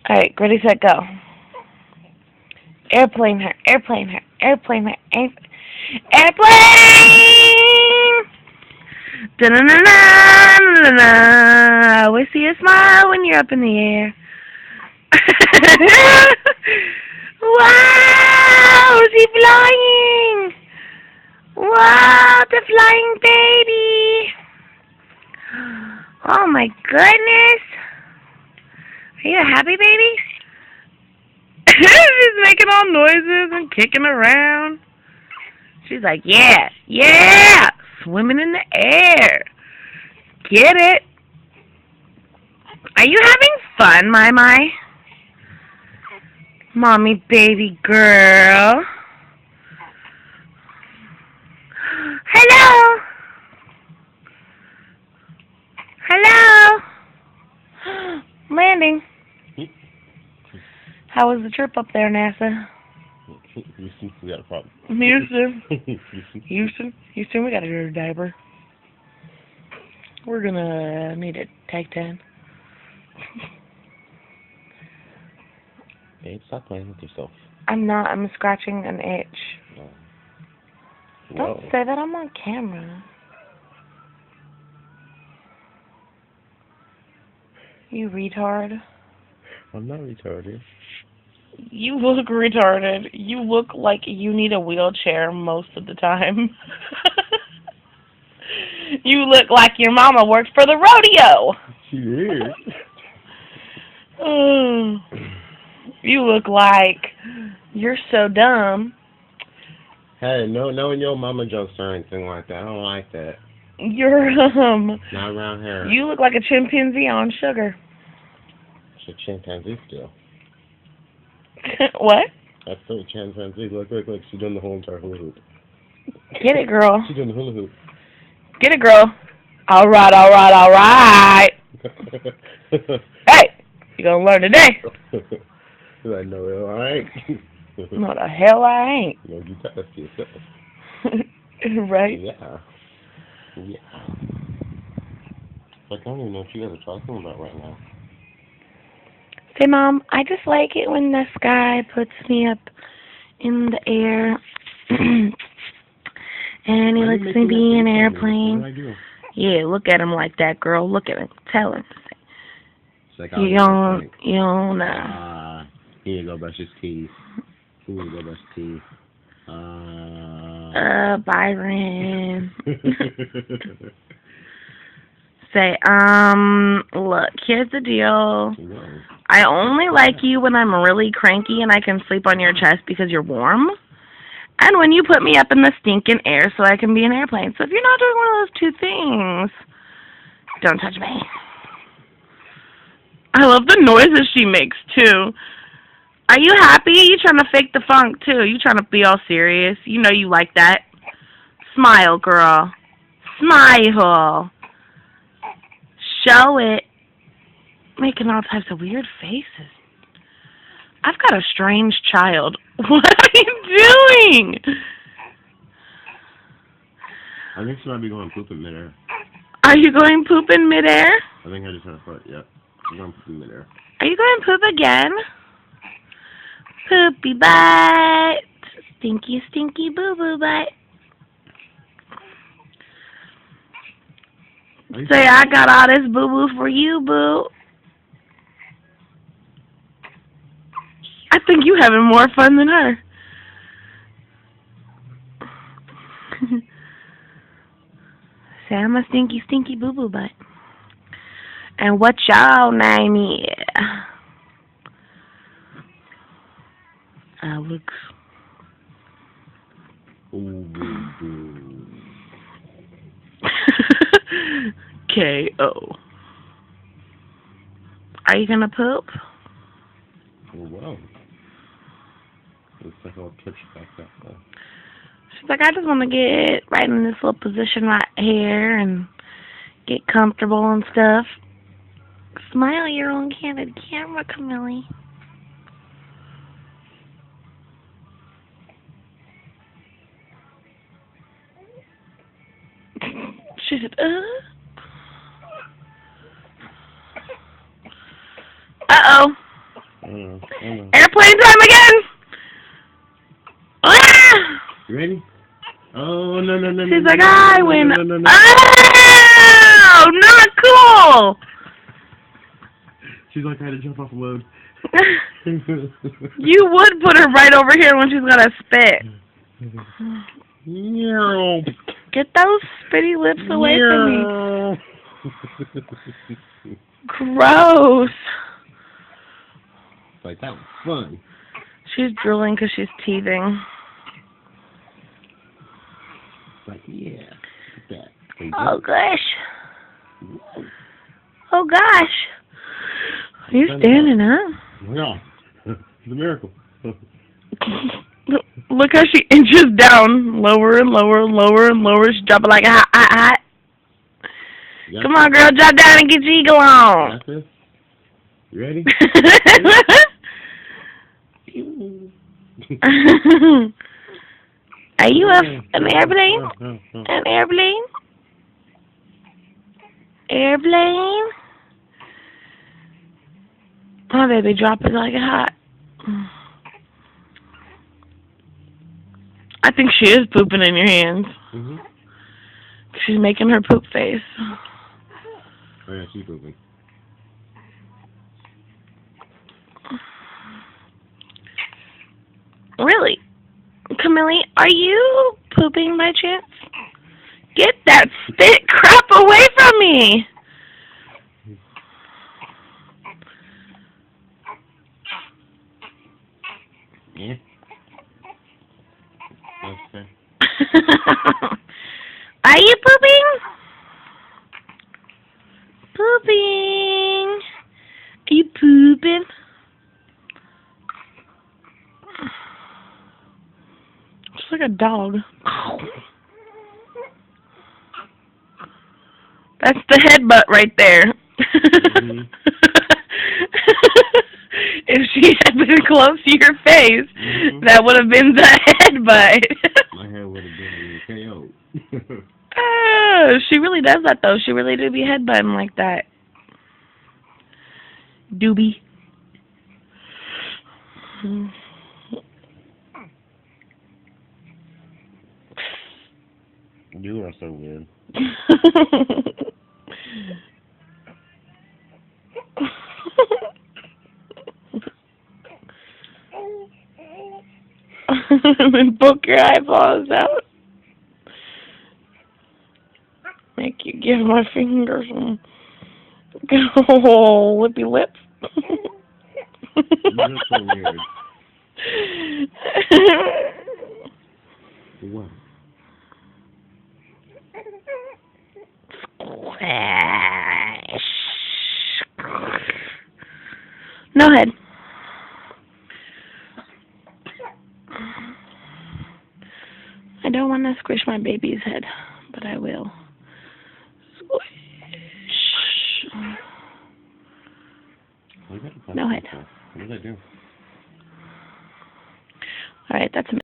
Alright, ready, set, go. Airplane her, airplane her, airplane her, airplane! Da-na-na-na-na-na-na. I always see a smile when you're up in the air. Wow, she's flying! Wow, the flying baby! Oh my goodness! Are you a happy baby? She's making all noises and kicking around. She's like, yeah, yeah! Swimming in the air. Get it? Are you having fun, my? Mommy baby girl. Hello? Hello? Landing. How was the trip up there, NASA? Houston, we got a problem. Houston. Houston. Houston, we got to do a diaper. We're gonna need a take 10. Babe, stop playing with yourself. I'm not. I'm scratching an itch. No. Don't say that. I'm on camera. You retard. I'm not retarded. You look retarded. You look like you need a wheelchair most of the time. You look like your mama worked for the rodeo. She is. You look like you're so dumb. Hey, no, your mama jokes or anything like that. I don't like that. You're Not around here. You look like a chimpanzee on sugar. It's a chimpanzee still. What? That's still a chimpanzee. Look. She's doing the whole entire hula hoop. Get it, girl. She's doing the hula hoop. Get it, girl. All right. Hey, you gonna learn today? I know it, all right. No, the hell I ain't. No, you got that to yourself. Right? Yeah. Like, I don't even know what you guys are talking about right now. Say, Mom, I just like it when the sky puts me up in the air. And he lets me be an airplane. What did I do? Yeah, look at him like that, girl. Look at him. Tell him. Like, You don't know. He need to go brush his teeth. Byron. Say, look, here's the deal. I only like you when I'm really cranky and I can sleep on your chest because you're warm. And when you put me up in the stinking air so I can be an airplane. So if you're not doing one of those two things, don't touch me. I love the noises she makes, too. Are you happy? You trying to fake the funk, too? You trying to be all serious? You know you like that. Smile, girl. Smile. Show it. Making all types of weird faces. I've got a strange child. What are you doing? I think she might be going poop in midair. Are you going poop in midair? I think I just had a foot, yep. I'm going poop in midair. Are you going poop again? Poopy butt. Stinky, stinky boo-boo butt. Say, I got all this boo-boo for you, boo. I think you having more fun than her. Say, I'm a stinky, stinky boo-boo butt. And what y'all name is? Alex. Ooh, boo-boo. K.O. Are you gonna poop? Oh, wow. Looks like I'll catch you back up there. She's like, I just want to get right in this little position right here and get comfortable and stuff. Smile, you're on candid camera, Camille. She said, Uh-oh. know. Airplane time again! Ah! You ready? Oh, no. She's like, no, I no, win. no. Oh, not cool! She's like, I had to jump off a load. You would put her right over here when she's gonna spit. Get those spitty lips away from me. Gross. Like, that was fun. She's drooling because she's teething. Like, yeah. Look at that. Oh, gosh. Oh, gosh. You're standing, huh? Yeah. It's a miracle. Look how she inches down. Lower and lower and lower and lower. She's dropping like a hot. Come on, girl. Drop down and get your eagle on. Got this? You ready? Are you an airplane? An airplane? Airplane? Oh, baby, drop it like a hot. I think she is pooping in your hands. Mm-hmm. She's making her poop face. Oh, yeah, she's pooping. Really? Camille, are you pooping by chance? Get that spit crap away from me! Yeah. Okay. Are you pooping? Pooping. Are you pooping? It's like a dog. That's the headbutt right there. Mm-hmm. If she had been close to your face, that would have been the headbutt. My head would have been KO. She really does that, though. She really do be headbutting like that. Doobie. You are so weird. And then poke your eyeballs out. Make you give my fingers some lippy lips. You're so weird. What? No head. I don't want to squish my baby's head, but I will. Squish. No head. What did I do? All right, that's